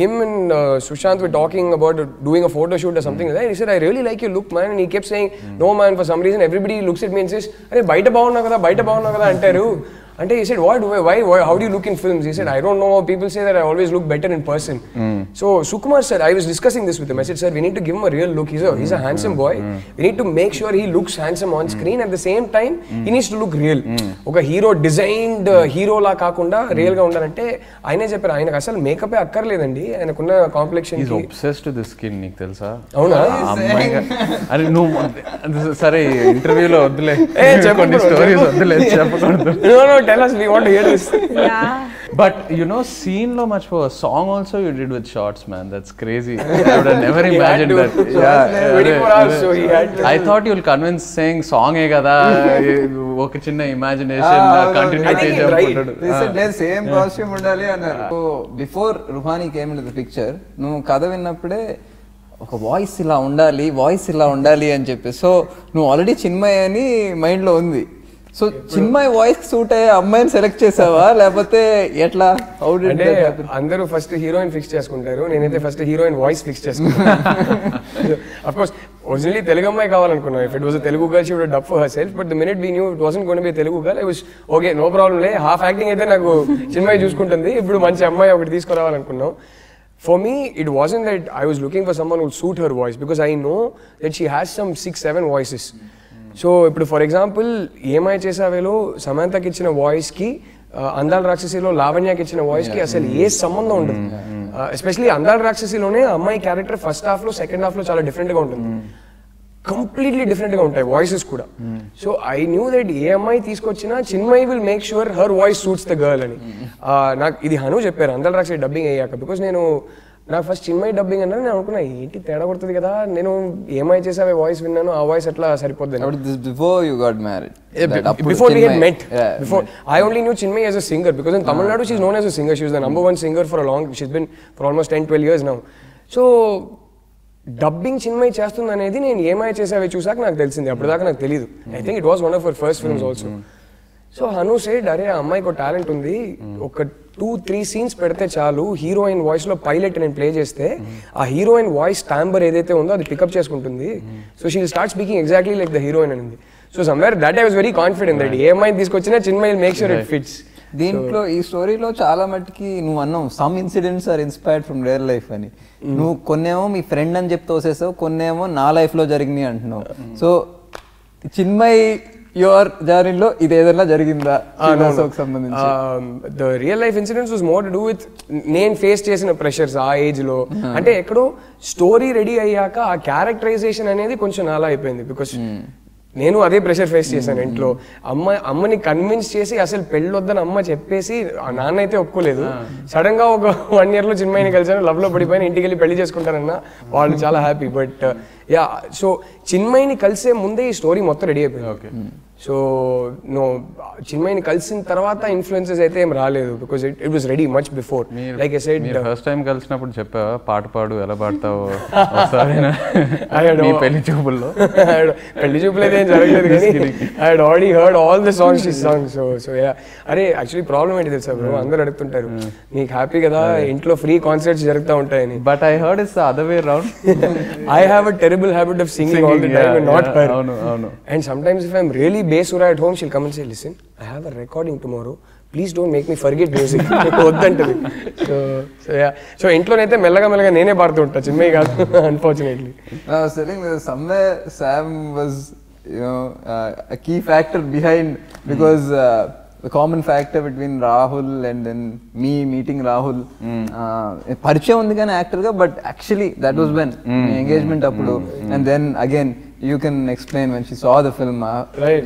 him and Sushanth were talking about doing a photo shoot or something like that. He said, I really like your look man, and he kept saying, no man, for some reason everybody looks at me and says, "Arey baita bagunnaa kada antaru." And he said, why, how do you look in films? He said, I don't know, people say that I always look better in person. So Sukumar said, I was discussing this with him, I said, sir, we need to give him a real look, he's a handsome boy, we need to make sure he looks handsome on screen, at the same time he needs to look real. Oka hero designed hero la kaakunda real ga undalante ayane chepparu, ayanaku asalu makeup e akkarledandi, ayanakunna complexion he's obsessed with the skin, నీకు తెలుసా? అవునా? అమ్మాయిగా అరే నువ్వు సరే ఇంటర్వ్యూలో వద్దులే, కొన్ని స్టోరీస్ వద్దులే చెప్పకూడదు. No, tell us, we want to hear this. Yeah. But you know, scene lo machpo a song also you did with shots, man. That's crazy. I would have never imagined that. Yeah, 24 hours, so he had to. I thought you'll convince saying song e kada oka chinna imagination continuity cheppukodu. They said let's same costume undali annaru. So before Ruhani came into the picture, nu kada vinnappude ఒక voice ఇలా ఉండాలి అని చెప్పి, so నువ్వు already Chinmay అని mind లో ఉంది, so Chinmay voice suit అయ్యే అమ్మాయిని సెలెక్ట్ చేసావా లేకపోతే ఎట్లా? అంటే అందరూ ఫస్ట్ హీరోయిన్ ఫిక్స్ చేసుకుంటారు, నేనైతే ఫస్ట్ హీరోయిన్ వాయిస్ ఫిక్స్ చేసుకుంటాను. అఫ్ కోర్స్ originally Telugu అమ్మాయి కావాలనుకున్నాను. If it was a Telugu girl, she would have dubbed for herself. But the minute we knew it wasn't going to be a Telugu girl, I was okay, no problem లే. Half acting అయితే నాకు చిన్మయి చూసుకుంటుంది. ఇప్పుడు మంచి అమ్మాయి ఒకటి తీసుకురావాలనుకున్నాం. For me, it wasn't that I was looking for someone who would suit her voice, because I know that she has some 6-7 voices. So, for example, ఏమై చేసావేలో సమంతకి ఇచ్చిన వాయిస్కి అందాల రాక్షసిలో లావణ్యకి ఇచ్చిన వాయిస్కి అసలు ఏ సంబంధం ఉండదు. ఎస్పెషలీ అందాల రాక్షసిలోనే అమ్మాయి క్యారెక్టర్ ఫస్ట్ హాఫ్లో సెకండ్ హాఫ్లో చాలా డిఫరెంట్గా ఉంటుంది. కంప్లీట్లీ డిఫరెంట్గా ఉంటాయి వాయిసెస్ కూడా. సో ఐ న్యూ దట్ ఏ అమ్మాయి తీసుకొచ్చినా Chinmayi will make sure her voice suits the girl అని. నాకు ఇది హను చెప్పారు అందాల రాక్షసి డబ్బింగ్ అయ్యాక. బికాస్ నాకు ఫస్ట్ చిన్మయి డబ్బింగ్ అన్నా నేను అనుకున్నా ఏంటి తేడా కొడుతుంది కదా, నేను ఏమై చేసావే వాయిస్ విన్నాను, ఆ వాయిస్ అట్లా సరిపోద్ది. Before you got married, before we had met, before I only knew Chinmay as a singer, because in Tamil Nadu she's known as a singer. She was the number 1 singer for a long, she's been for almost 10-12 years now. So dubbing Chinmayi చేస్తుంది అనేది నేను ఏమై చేసావే చూసాక నాకు తెలిసింది. అప్పటిదాకా నాకు తెలియదు. I think it was one of her first films also. So Hanu said అరే ఆ అమ్మాయికి ఒక టాలెంట్ ఉంది, ఒక 2-3 సీన్స్ పెడితే చాలు, హీరోయిన్ వాయిస్ లో పైలట్ నేను ప్లే చేస్తే ఆ హీరోయిన్ వాయిస్ టైంబర్ ఏదైతే ఉందో అది పికప్ చేసుకుంటుంది. So she will start speaking exactly like the heroine అనింది. So somewhere that I was very confident that ఏ అమ్మాయిని తీసుకొచ్చినా Chinmayi will make sure it fits. దీంట్లో ఈ స్టోరీలో చాలా మట్టుకి నువ్వు అన్నావు some incidents are inspired from real life అని. నువ్వు కొన్నేమో మీ ఫ్రెండ్ అని చెప్తూ వచ్చేసావు, కొన్నేమో నా లైఫ్ లో జరిగినాయి అంటున్నావు. సో చిన్మయి యువర్ జర్నీలో ఇది ఏదైనా జరిగిందా సంబంధించి? The real life incidents was more to do with నేను ఫేస్ చేసిన ప్రెషర్స్ ఆ ఏజ్ లో. అంటే ఎక్కడో స్టోరీ రెడీ అయ్యాక ఆ క్యారెక్టరైజేషన్ అనేది కొంచెం నాలా అయిపోయింది. బికాస్ నేను అదే ప్రెషర్ ఫేస్ చేశాను ఇంట్లో. అమ్మని కన్విన్స్ చేసి అసలు పెళ్ళొద్దని అమ్మ చెప్పేసి, నాన్న అయితే ఒప్పుకోలేదు. సడన్ గా ఒక 1 year లో చిన్మయిని కలిసాను, లవ్ లో పడిపోయిన, ఇంటికి వెళ్ళి పెళ్లి చేసుకుంటారన్న వాళ్ళు చాలా హ్యాపీ. బట్ యా, సో చిన్మయిని కలిసే ముందే ఈ స్టోరీ మొత్తం రెడీ అయిపోయింది. సో చిన్మయిని కలిసిన తర్వాత ఇన్ఫ్లుయెన్సెస్ అయితే ఏం రాలేదు, because it was ready much before. Like I said first time కలిసినప్పుడు చెప్పావా పాట పాడు ఎలా పాడతావో పెళ్లి చూపుల్లో? పెళ్లి చూపులు అయితే ఏం జరగలేదు, కానీ I had already heard all the songs she sang. So ya, అరే యాక్చువల్లీ ప్రాబ్లం ఏంటి తెలుసా బ్రో, అందరూ అడుగుతుంటారు నీకు హ్యాపీ కదా ఇంట్లో ఫ్రీ కాన్సర్ట్స్ జరుగుతూ ఉంటాయని. But I heard it's the other way round. I have a terrible habit of singing all the time and not her. And sometimes if I'm really basura at home, she'll come and say, listen, I have a recording tomorrow. Please don't make me forget music. వద్దంటది. So yeah. So ఇంట్లోనైతే మెల్లగా నేనే పాడుతూ ఉంటా, చిన్మయి కాదు, unfortunately. I was telling you somewhere Sam was, a key factor behind, because the common factor between Rahul and then me meeting Rahul, పరిచయం ఉంది కానీ actor గా, but actually that was when engagement అప్పుడు. And then again you can explain when she saw the film. Right,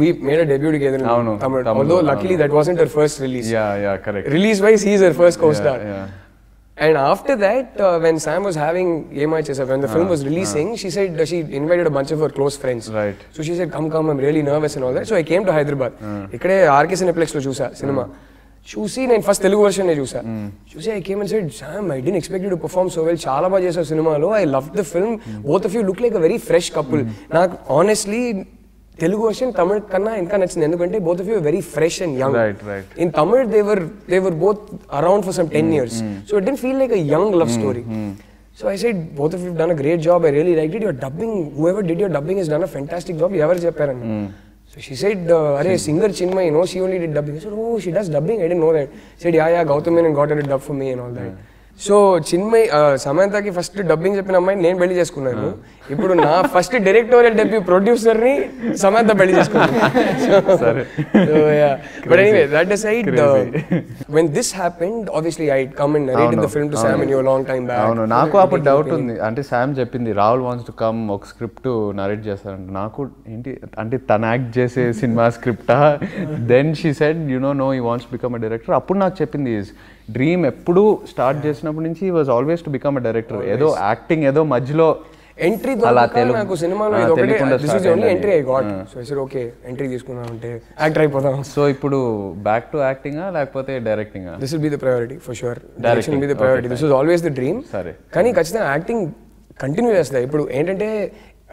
we made a debut together in Tamil, although luckily that wasn't her first release. Yeah, correct. Release wise he is her first co-star. And after that, when Sam was having Yemai Chesa, when the film was releasing, she said she invited a bunch of her close friends. Right. So she said, come, I'm really nervous and all that. So I came to Hyderabad. Ikkade RK Cineplex lo chusa cinema. చూసి నేను first Telugu version చూసా. చూసి I came and said, Sam I didn't expect you to perform so well, చాలా బాగా చేసావు సినిమాలో, I love the film, both of you look like a very fresh couple. నాకు honestly Telugu version Tamil కన్నా ఇంకా నచ్చింది, ఎందుకంటే both of you very fresh and young. In Tamil they were both around for some 10 years, so it didn't feel like a young love story. So I said, both of you have done a great job, I really liked it, your dubbing, whoever did your dubbing has done a fantastic job. Ever చెప్పారన్న. So she said, "Arey singer Chinmay, no, she only did dubbing." I said, "Oh, she does dubbing. I didn't know that." She said, "Yeah, Gautam Menon got her to dub for me and all that." So Chinmayi సమంతకి first dubbing చెప్పిన అమ్మాయిని నేను పెళ్లి చేసుకున్నాను. ఇప్పుడు నా first directorial debut producer ని సమంత పెళ్లి చేసుకున్నాను. But anyway, that aside, when this happened, obviously I had come and narrated the film to Sam and you a long time back. అవును, నాకు అప్పుడు డౌట్ ఉంది. అంటే శామ్ చెప్పింది రాహుల్ వాంట్స్ టు కమ్, ఒక స్క్రిప్ట్ నరేట్ చేస్తారంట. నాకు ఏంటి అంటే తను యాక్ట్ చేసే సినిమా స్క్రిప్టా? Then she said, no he wants to become a director. అప్పుడు నాకు చెప్పింది డ్రీమ్ ఎప్పుడు స్టార్ట్ చేసినప్పటి నుంచి was always to become a director. ఏదో యాక్టింగ్ ఏదో మధ్యలో ఎంట్రీ నాకు సినిమాలో entry I got. So I said okay, entry తీసుకున్నాను అంటే యాక్టర్ అయిపోతాం. సో ఇప్పుడు బ్యాక్ టు యాక్టింగా లేకపోతే డైరెక్టింగా? This will be the priority for sure. Direction will be the priority. This was always the dream. సరే, కానీ ఖచ్చితంగా యాక్టింగ్ కంటిన్యూ చేస్తా. ఇప్పుడు ఏంటంటే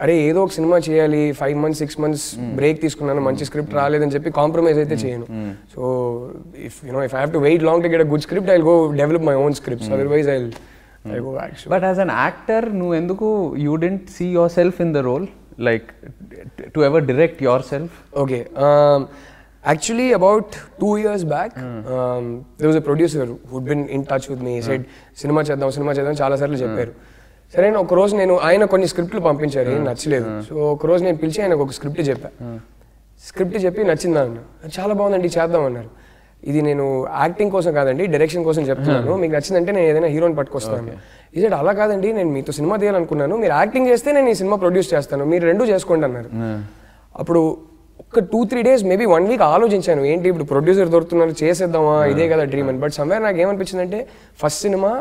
అరే ఏదో ఒక సినిమా చేయాలి, 5 months 6 months బ్రేక్ తీసుకున్నాను, మంచి స్క్రిప్ట్ రాలేదని చెప్పి కాంప్రమైజ్ అయితే చేయను. So if I have to wait long to get a good script, I will go develop my own scripts. Otherwise I go action. But as an actor, నువ్వు ఎందుకు you didn't see yourself in the role, like to ever direct yourself? Okay. Actually, about 2 years back, there was a producer who'd been in touch with me. He said, cinema చేద్దాం చాలా సార్లు చెప్పారు. సరే ఒక రోజు నేను ఆయన కొన్ని స్క్రిప్ట్లు పంపించారు, ఏం నచ్చలేదు. సో ఒక రోజు నేను పిలిచి ఆయనకు ఒక స్క్రిప్ట్ చెప్పి నచ్చిందా అన్న, చాలా బాగుందండి చేద్దాం అన్నారు. ఇది నేను యాక్టింగ్ కోసం కాదండి, డైరెక్షన్ కోసం చెప్తున్నాను, మీకు నచ్చిందంటే నేను ఏదైనా హీరోని పట్టుకొస్తాను. ఇది అలా కాదండి, నేను మీతో సినిమా తీయాలనుకున్నాను, మీరు యాక్టింగ్ చేస్తే నేను ఈ సినిమా ప్రొడ్యూస్ చేస్తాను, మీరు రెండు చేసుకోండి అన్నారు. అప్పుడు ఒక 2-3 days మేబీ 1 week ఆలోచించాను, ఏంటి ఇప్పుడు ప్రొడ్యూసర్ దొరుకుతున్నారు, చేసేద్దామా, ఇదే కదా డ్రీమ్ అని. బట్ సమ్వేర్ నాకు ఏమనిపించిందంటే, ఫస్ట్ సినిమా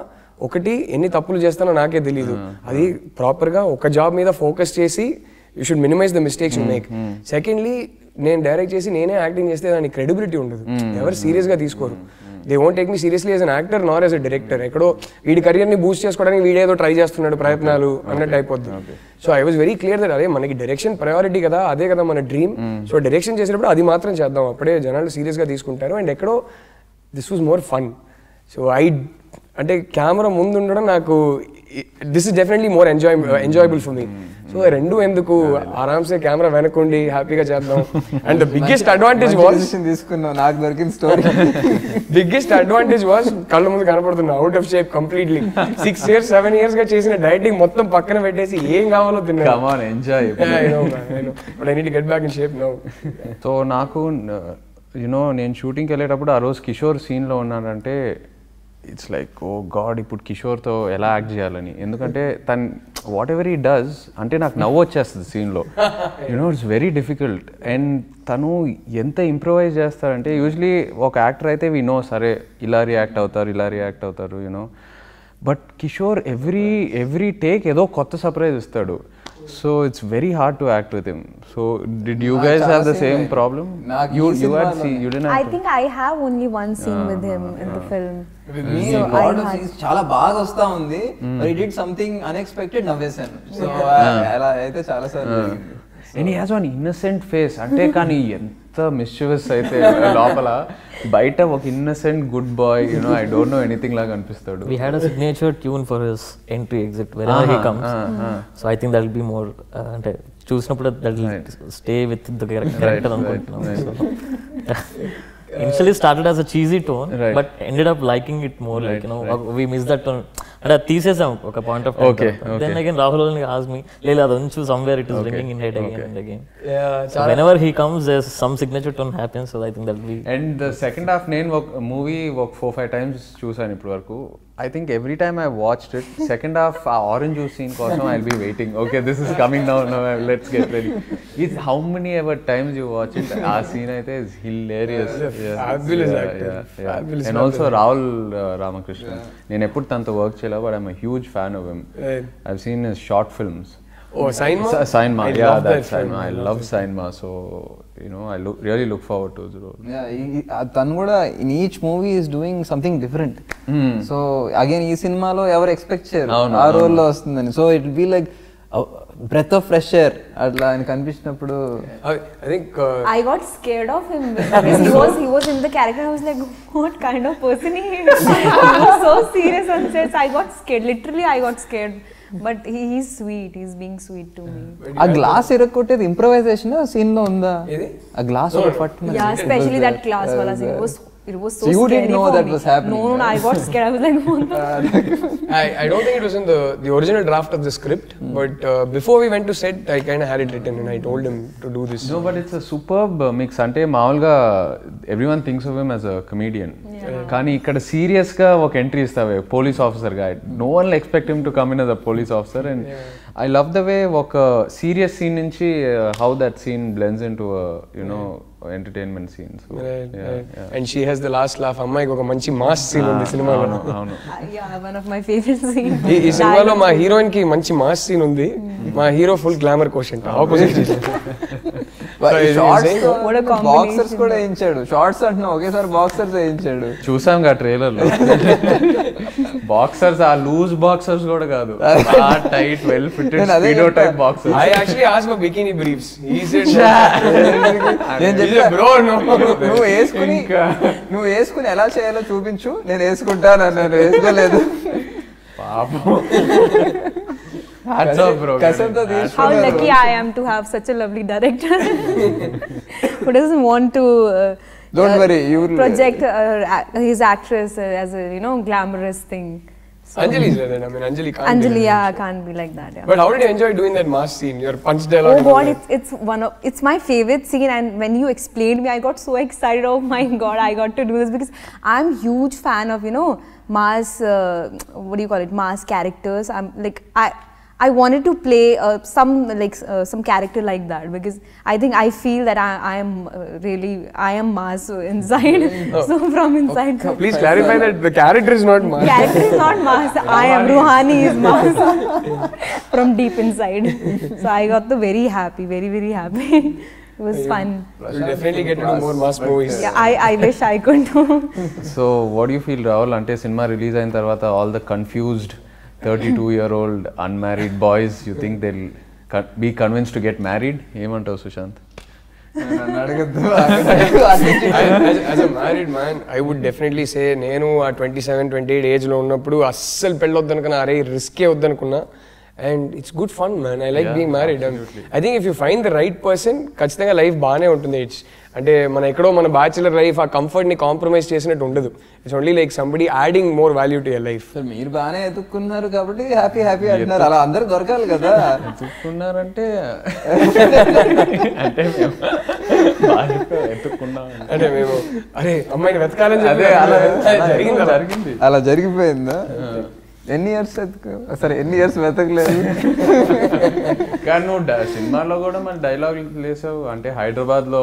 ఒకటి ఎన్ని తప్పులు చేస్తానో నాకే తెలియదు, అది ప్రాపర్గా ఒక జాబ్ మీద ఫోకస్ చేసి you should minimize the mistakes you make. Secondly, నేను డైరెక్ట్ చేసి నేనే యాక్టింగ్ చేస్తే దానికి క్రెడిబిలిటీ ఉండదు, ఎవరు సీరియస్గా తీసుకోరు. They won't take me seriously as an actor Nar as a director. ఎక్కడో వీడి కెరియర్ని బూస్ట్ చేసుకోవడానికి వీడేదో ట్రై చేస్తున్నాడు ప్రయత్నాలు అన్నట్టు అయిపోద్ది. So I was very clear that అదే మనకి డైరెక్షన్ ప్రయారిటీ కదా, అదే కదా మన డ్రీమ్. సో డైరెక్షన్ చేసేటప్పుడు అది మాత్రం చేద్దాం, అప్పుడే జనాలు సీరియస్గా తీసుకుంటారు. అండ్ ఎక్కడో this was more fun. So అంటే కెమెరా ముందు ఉండడం నాకు this is definitely more enjoyable for me. So రెండు ఎందుకు, ఆరామ్సే కెమెరా వెనకుండి హ్యాపీగా చేద్దాం. And the biggest advantage was తీసుకున్నావు, నాకు దొరికిన స్టోరీ. బిగ్గెస్ట్ అడ్వాంటేజ్ వాజ్ కళ్ళ ముందు కనపడుతున్నా, out of shape completely. 6 years 7 years గా చేసిన డైటింగ్ మొత్తం పక్కన పెట్టేసి ఏం కావాలో తిన్నా. Come on, enjoy. I know, but I need to get back in shape now. So నాకు నేను షూటింగ్కి వెళ్ళేటప్పుడు ఆ రోజు కిషోర్ సీన్లో ఉన్నానంటే ఇట్స్ లైక్ ఓ గాడ్, ఇప్పుడు కిషోర్తో ఎలా యాక్ట్ చేయాలని. ఎందుకంటే తను వాట్ ఎవర్ హీ డస్ అంటే నాకు నవ్వు వచ్చేస్తుంది సీన్లో. It's very difficult. అండ్ తను ఎంత ఇంప్రూవైజ్ చేస్తారంటే, యూజువలీ ఒక యాక్టర్ అయితే వి నో సరే ఇలా రియాక్ట్ అవుతారు బట్ కిషోర్ ఎవ్రీ టేక్ ఏదో కొత్త సర్ప్రైజ్ ఇస్తాడు. So it's very hard to act with him. So did you guys have the same problem? You didn't have. I think I have only one scene with him in the film. With me, lot of scenes చాలా బాగా వస్తా ఉంది, but he did something unexpected, నవ్వేశాను. So అలా అయితే చాలా సార్లు జరిగింది. And he has one innocent face. అంటే కానీ ఎంత మిస్chievous అయితే లోపల, బయట ఒక innocent good boy, I don't know anything లాగా అనిపిస్తాడు. We had a signature tune for his entry exit whenever he comes. So I think that will be more అంటే చూసినప్పుడు that will stay with the character అనుకుంటున్నాను. Initially started as a cheesy tone, but ended up liking it more. Like we missed that tone. And that తీసేసాం ఒక point of time. Then again Rahul only asked me, "Lela adunchu somewhere it is ringing in head again and again." So whenever he comes, there's some signature tone happens. So I think that will be. And the second half నేను ఒక movie ఒక 4-5 times చూసాను ఇప్పటి వరకు. I think every time I watched it, second half orange juice scene కోసం I'll be waiting. Okay, this is coming now. Let's get ready. It's how many ever times you watch it. Our scene I think is hilarious. Fabulous actor. And also Rahul Ramakrishnan. నేను ఎప్పుడు తనతో work చేయలేదు, but I'm a huge fan of him. I've seen his short films. Oh, Sainma. Yeah, that's Sainma. I love Sainma. So, I really look forward to the role. Yeah, tanu kuda in each movie is doing something different. So, again, ee cinema lo ever expect cheyaru aa role lo vastundani. So, it will be like a breath of fresh air atla ani kanipishinappudu. I think I got scared of him because he was in the character. I was like, what kind of person he is? He was so serious on set. I got scared. Literally, I got scared. But he's sweet. He's being sweet to me. ఆ glass ఇరక్కొట్టేది improvisation scene లో ఉందా? ఆ glass ఒకటి పట్టుకున్నా. Yeah, especially that glass wala scene. It was so you scary. didn't know that was happening. No, I got scared. I was like, what the? I don't think it was in the original draft of the script, but before we went to set, I kind of had it written and I told him to do this. No, but it's a superb mix. Ante మామూలుగా everyone thinks of him as a comedian. కానీ ఇక్కడ serious గా ఒక entry ఇస్తావే police officer గా. No one will expect him to come in as a police officer, and I love the way ఒక serious scene నుంచి how that scene blends into a entertainment scene. So, right. And she has the last laugh. అమ్మాయికి ఒక మంచి mass scene ఉంది సినిమాలో. Yeah, one of my favorite scenes. ఈ సినిమాలో మా హీరోయిన్ కి మంచి మాస్ సీన్ ఉంది, మా hero full glamour quotient opposite. Boxers కూడా వేయించాడు. షార్ట్స్ అంటున్నా ఒకేసారి బాక్సర్స్ వేయించాడు. చూసాం గా ట్రైలర్ లో. బాక్సర్స్ ఆ లూజ్ బాక్సర్స్ కూడా కాదు, tight well fitted speedo type boxers. I actually asked for bikini briefs. He said bro, నువ్వు వేసుకుని ఎలా చేయాలో చూపించు, నేను వేసుకుంటాను అన్నాను. వేసుకోలేదు. Hats off, bro. How lucky I am to have such a lovely director who doesn't want to don't worry, you will project his actress as a glamorous thing. So Anjali's like that. I mean, Anjali can't. Anjali, can't be like that. Yeah. But how did you enjoy doing that mass scene? Your punch dialogue. Oh God, it's my favorite scene. And when you explained me, I got so excited. Oh my God, I got to do this because I'm huge fan of mass. What do you call it? Mass characters. I'm like I wanted to play some character like that because I feel that I am Mars inside. So from inside. Please clarify that the character is not Mars. Character is not Mars. I am Ruhani is Mars from deep inside. So I got very happy, very happy. It was fun. You'll definitely get to do more Mars movies. Yeah, I wish I could do. So what do you feel, Rahul? Ante cinema release ayin tarvata all the confused 32-year-old unmarried boys, you think they'll be convinced to get married? Emantavu Sushanth? As a married man, I would definitely say నేను ఆ 27-28 ఏజ్లో ఉన్నప్పుడు అస్సలు పెళ్ళొద్దనుకున్నా, అరే రిస్కే వద్దనుకున్నా. And it's good fun, man. I like being married. I think if you find the right person, ఖచ్చితంగా life బాగానే ఉంటుంది. అంటే మన ఎక్కడో మన బ్యాచులర్ లైఫ్ ఆ కంఫర్ట్ని కాంప్రమైజ్ చేసినట్టు ఉండదు. It's only like somebody adding more value to your life. మీరు బాగానే ఎత్తుక్కున్నారు కాబట్టి హ్యాపీ అంటున్నారు. అలా అందరూ దొరకాలి కదా. ఎత్తుక్కున్నారంటే అంటే మేము అరే అమ్మాయిని వెతకాలని జరిగింది. అలా జరిగిపోయిందా? ఎన్ని ఇయర్స్ వెతకలేదు. కానీ నువ్వు సినిమాలో కూడా మన డైలాగ్ లేసావు అంటే హైదరాబాద్ లో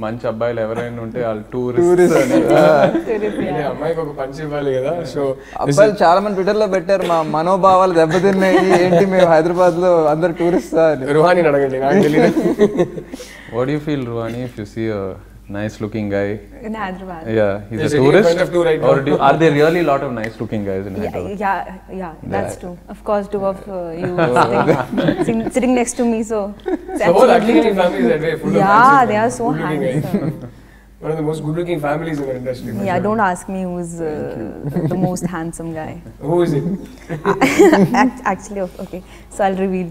మంచి అబ్బాయిలు ఎవరైనా ఉంటే వాళ్ళు టూరిస్ట్ అమ్మాయికి ఒక పంచి ఇవ్వాలి కదా. సో అబ్బాయిలు చాలా మంది ట్విట్టర్ లో పెట్టారు మా మనోభావాలు దెబ్బతిన్నాయి, ఏంటి మేము హైదరాబాద్ లో అందరు టూరిస్టా అని. రుహాని అడగండి, నాకు తెలియదు. What do you feel, Ruhani, if you see a nice looking guy in Hyderabad? Yeah, he's a tourist. Or are there really a lot of nice looking guys in Hyderabad? Yeah, that's true. Of course, two of you sitting next to me, so whole Akkineni family is that way, full of yeah, they are so handsome. One of the most good-looking families in our industry. Yeah, don't ask me who's the most handsome guy. Who is it? Actually, okay. So I'll reveal.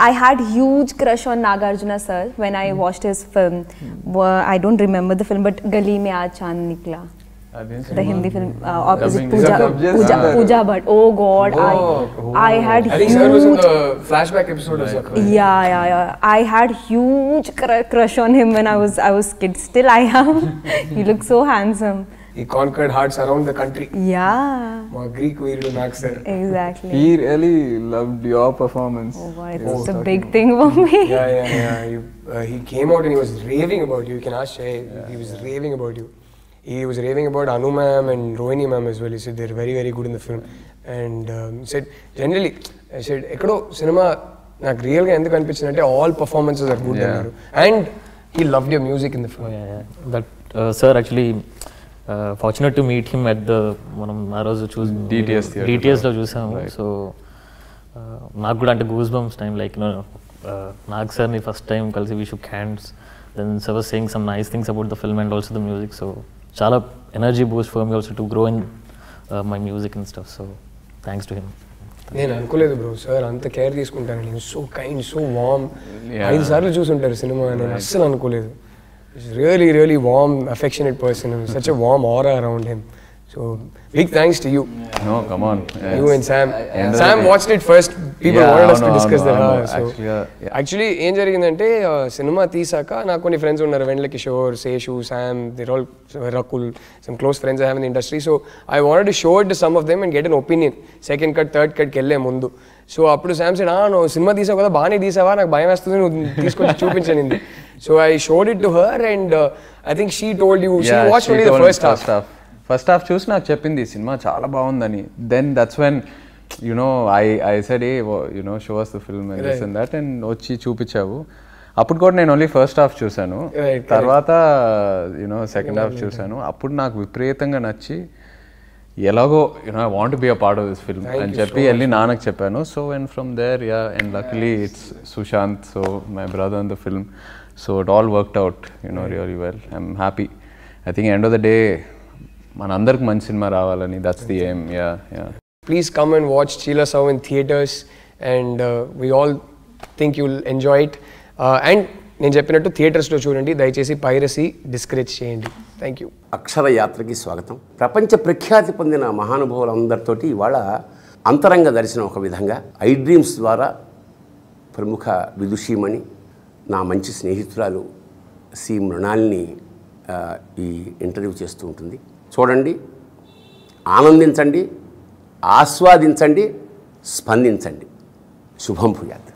I had huge crush on Nagarjuna sir when I watched his film. I don't remember the film, but Gali Mein Aaj Chand Nikla. The Hindi film opposite Pooja Bhatt. Oh God, I had I think sir was in the flashback episode of Zakra. Yeah. I had huge crush on him when I was kid. Still I have. He looks so handsome. He conquered hearts around the country. Yeah. My Greek weirdo Max sir. Exactly. He really loved your performance. Oh boy, it's a big thing for me. Yeah. He came out and he was raving about you. You can ask Shay. He was raving about you. He was raving about Anu ma'am and Rohini ma'am as well. He said they're very, very good in the film. And said generally, I said, ekkado cinema నాకు రియల్గా ఎందుకు అనిపించిందంటే all performances are good అన్నారు. And he loved your music in the film. Yeah. That sir actually fortunate to meet him at the మనం ఆ రోజు DTS లో చూసాము. సో నాకు కూడా అంటే goose bumps time like Nag సార్ని ఫస్ట్ టైం కలిసి we shook hands. Then sir was saying some nice things about the film and also the music. So చాలా energy boost for me also to grow in my music and stuff. So thanks to him. నేను అనుకోలేదు bro sir అంత care తీసుకుంటాను. So kind, so warm. 5 సార్లు చూసుంటారు cinema, నేను అస్సలు అనుకోలేదు. He's really warm, affectionate person. Such a warm aura around him. So big thanks to you. No, come on. You and Sam. Sam watched it first. People wanted us to discuss that. So actually, ఏం జరిగిందంటే cinema తీసాక నాకు కొన్ని friends ఉన్నారు. Vennela, Kishore, Seshu, Sam, they're all Rakul, some close friends I have in the industry. So I wanted to show it to some of them and get an opinion. Second cut, third cut కెళ్ళే ముందు. So అప్పుడు Sam said, నువ్వు cinema తీసావు కదా, బాగానే తీసావా, నాకు భయం వేస్తుంది, నువ్వు తీసుకొచ్చి చూపించనింది. So I showed it to her and I think she told you, she watched only the first half. First half చూసి నాకు చెప్పింది సినిమా చాలా బాగుందని. Then that's when I said, hey, show us the film and this and that, and వచ్చి చూపించావు. అప్పుడు కూడా నేను ఓన్లీ ఫస్ట్ హాఫ్ చూసాను, తర్వాత సెకండ్ హాఫ్ చూసాను. అప్పుడు నాకు విపరీతంగా నచ్చి ఎలాగో I want to be a part of this film అని చెప్పి వెళ్ళి నాన్నకు చెప్పాను. So and from there, and luckily it's Sushanth, so my brother in the film. So it all worked out, really well. I'm happy. I think end of the day, మన అందరికి మంచి cinema రావాలని, that's the aim. Yeah. please come and watch Chila Sav in theatres, and we all think you'll enjoy it. And నేను చెప్పినట్టు థియేటర్స్లో చూడండి, దయచేసి piracy discourage చేయండి. Thank you. అక్షర యాత్రకి స్వాగతం. ప్రపంచ ప్రఖ్యాతి పొందిన మహానుభావులందరితోటి ఇవాళ అంతరంగ దర్శనం ఒక విధంగా iDreams ద్వారా ప్రముఖ విదుషీమణి, నా మంచి స్నేహితురాలు సి మృణాల్ని ఈ ఇంటర్వ్యూ చేస్తూ ఉంటుంది. చూడండి, ఆనందించండి, ఆస్వాదించండి, స్పందించండి. శుభం భూయాత్.